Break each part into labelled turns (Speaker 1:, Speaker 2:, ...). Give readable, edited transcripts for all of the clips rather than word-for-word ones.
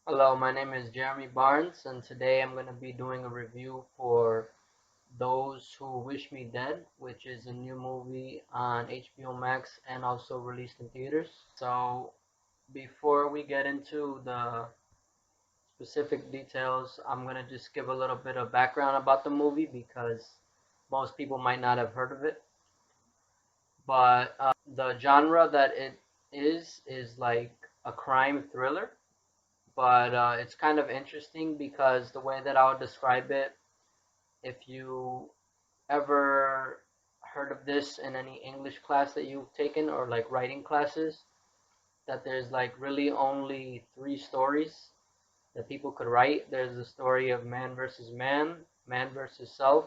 Speaker 1: Hello, my name is Jeremy Barnes, and today I'm going to be doing a review for Those Who Wish Me Dead, which is a new movie on HBO Max and also released in theaters. So, before we get into the specific details, I'm going to just give a little bit of background about the movie because most people might not have heard of it. But the genre that it is like a crime thriller, but it's kind of interesting because the way that I would describe it, if you ever heard of this in any English class that you've taken or like writing classes, that there's like really only three stories that people could write. There's the story of man versus man, man versus self,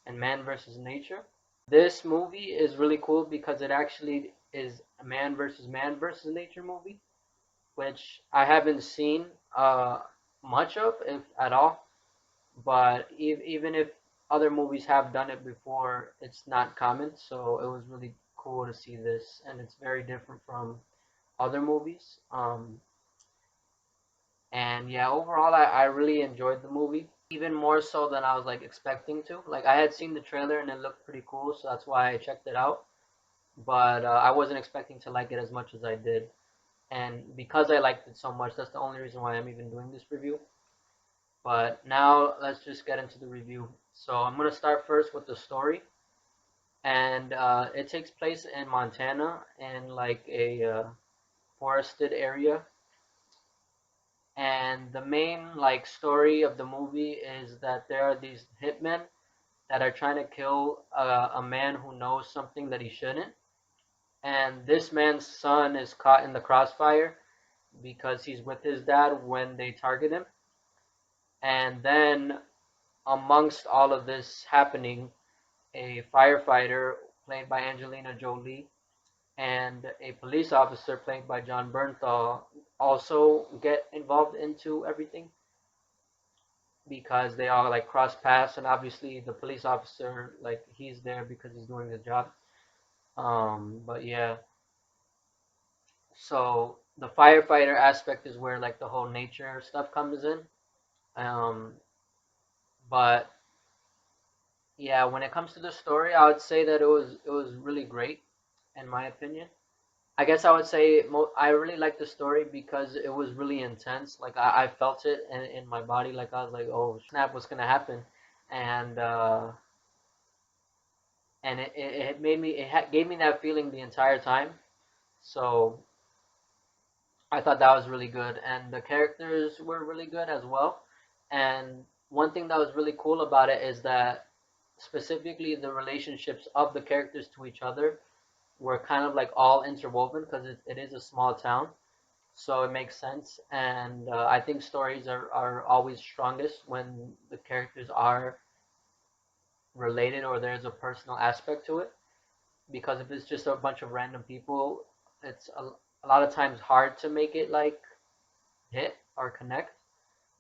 Speaker 1: and man versus nature. This movie is really cool because it actually is a man versus nature movie, which I haven't seen much of, if at all. But even if other movies have done it before, it's not common. So it was really cool to see this, and it's very different from other movies. And yeah, overall, I really enjoyed the movie, even more so than I was like expecting to. Like I had seen the trailer and it looked pretty cool, so that's why I checked it out. But I wasn't expecting to like it as much as I did. And because I liked it so much, that's the only reason why I'm even doing this review. But now let's just get into the review. So I'm gonna start first with the story, and it takes place in Montana in like a forested area. And the main like story of the movie is that there are these hitmen that are trying to kill a man who knows something that he shouldn't. And this man's son is caught in the crossfire because he's with his dad when they target him. And then amongst all of this happening, a firefighter played by Angelina Jolie and a police officer played by John Bernthal also get involved into everything because they all like cross paths, and obviously the police officer, like, he's there because he's doing his job. But yeah, so the firefighter aspect is where like the whole nature stuff comes in. Um, but yeah, when it comes to the story, I would say that it was really great, in my opinion. I guess I would say I really liked the story because it was really intense. Like I felt it in my body. Like I was like, oh snap, what's gonna happen? And it made me gave me that feeling the entire time. So I thought that was really good, and the characters were really good as well. And one thing that was really cool about it is that specifically the relationships of the characters to each other were kind of like all interwoven because it is a small town, so it makes sense. And I think stories are always strongest when the characters are related or there's a personal aspect to it. Because if it's just a bunch of random people, it's a lot of times hard to make it like hit or connect.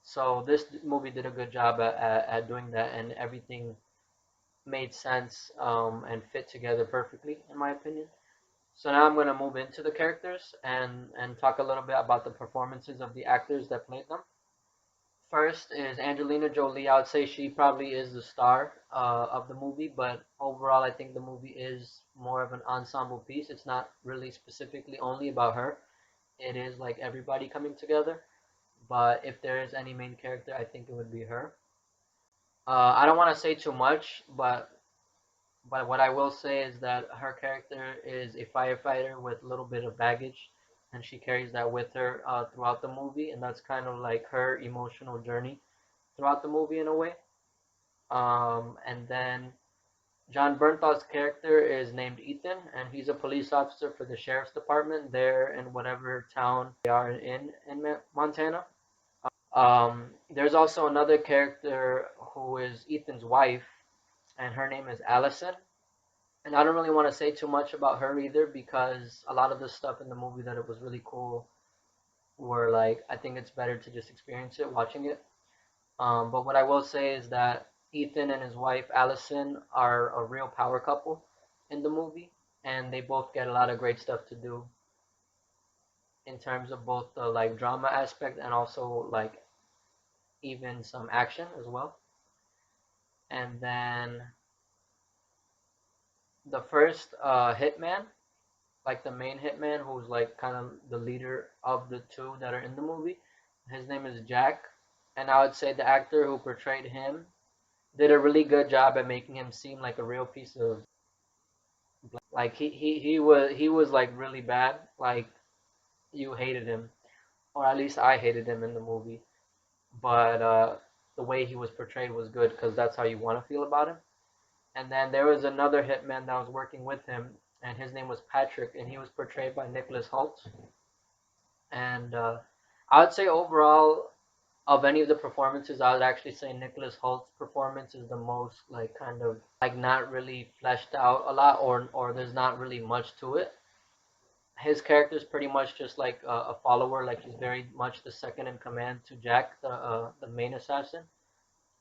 Speaker 1: So this movie did a good job at doing that, and everything made sense and fit together perfectly, in my opinion. So now I'm going to move into the characters and talk a little bit about the performances of the actors that played them. First is Angelina Jolie. I would say she probably is the star of the movie, but overall, I think the movie is more of an ensemble piece. It's not really specifically only about her. It is like everybody coming together. But if there is any main character, I think it would be her. I don't want to say too much, but what I will say is that her character is a firefighter with a little bit of baggage, and she carries that with her throughout the movie, and that's kind of like her emotional journey throughout the movie in a way. And then John Bernthal's character is named Ethan, and he's a police officer for the sheriff's department there in whatever town they are in Montana. There's also another character who is Ethan's wife, and her name is Allison. And I don't really want to say too much about her either because a lot of the stuff in the movie that it was really cool were like, I think it's better to just experience it watching it. But what I will say is that Ethan and his wife Allison are a real power couple in the movie, and they both get a lot of great stuff to do. in terms of both the like drama aspect and also like even some action as well. And then the first hitman, like the main hitman who's like kind of the leader of the two that are in the movie, his name is Jack. And I would say the actor who portrayed him did a really good job at making him seem like a real piece of like he was like really bad. Like you hated him, or at least I hated him in the movie. But the way he was portrayed was good because that's how you want to feel about him. And then there was another hitman that was working with him, and his name was Patrick, and he was portrayed by Nicholas Hoult. And I would say overall, of any of the performances, I would actually say Nicholas Holt's performance is the most like kind of like not really fleshed out a lot, or there's not really much to it. His character is pretty much just like a follower, like he's very much the second in command to Jack, the main assassin.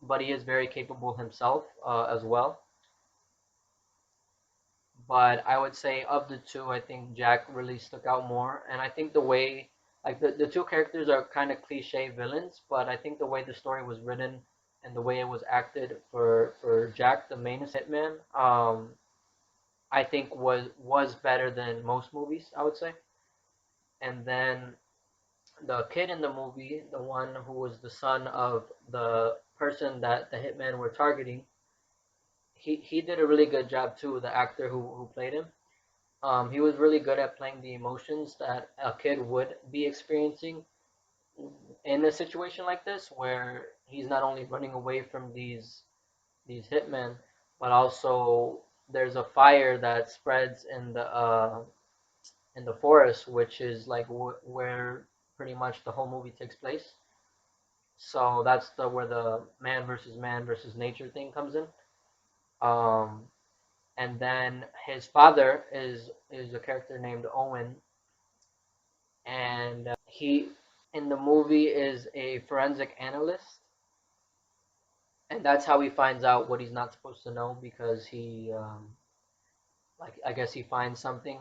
Speaker 1: But he is very capable himself as well. But I would say of the two, I think Jack really stuck out more, and I think the way like the two characters are kind of cliche villains, but I think the way the story was written and the way it was acted for Jack, the main hitman, I think was better than most movies, I would say. And then the kid in the movie, the one who was the son of the person that the hitman were targeting, he did a really good job too. The actor who played him, he was really good at playing the emotions that a kid would be experiencing in a situation like this, where he's not only running away from these hitmen, but also there's a fire that spreads in the forest, which is like where pretty much the whole movie takes place. So that's the where the man versus nature thing comes in. Um, and then his father is a character named Owen, and he in the movie is a forensic analyst, and that's how he finds out what he's not supposed to know because he like I guess he finds something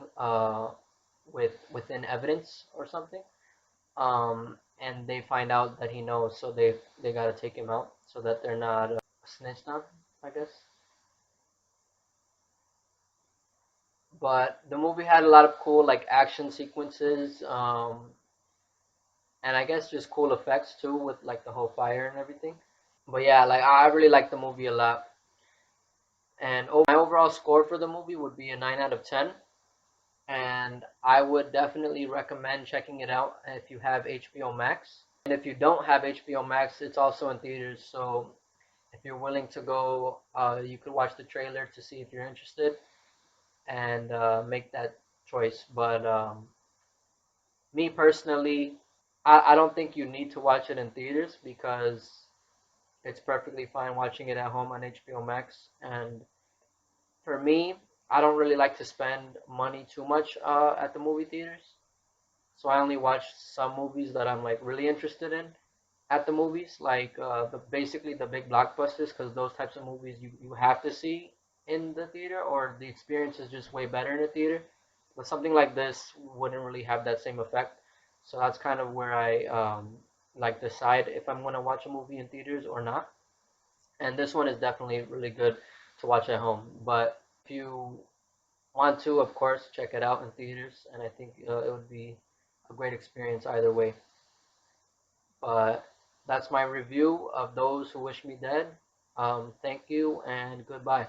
Speaker 1: within evidence or something, and they find out that he knows, so they gotta take him out so that they're not snitched on, I guess. But the movie had a lot of cool like action sequences, and I guess just cool effects too with like the whole fire and everything. But yeah, like I really like the movie a lot. And my overall score for the movie would be a 9 out of 10. And I would definitely recommend checking it out if you have HBO Max. And if you don't have HBO Max, it's also in theaters. So if you're willing to go, you could watch the trailer to see if you're interested and make that choice. But me personally, I don't think you need to watch it in theaters because it's perfectly fine watching it at home on HBO Max. And for me, I don't really like to spend money too much at the movie theaters. So I only watch some movies that I'm like really interested in at the movies, like the basically the big blockbusters, because those types of movies you have to see in the theater, or the experience is just way better in the theater. But something like this wouldn't really have that same effect. So that's kind of where I like decide if I'm gonna watch a movie in theaters or not. And this one is definitely really good to watch at home. But if you want to, of course, check it out in theaters, and I think it would be a great experience either way. But that's my review of Those Who Wish Me Dead. Thank you and goodbye.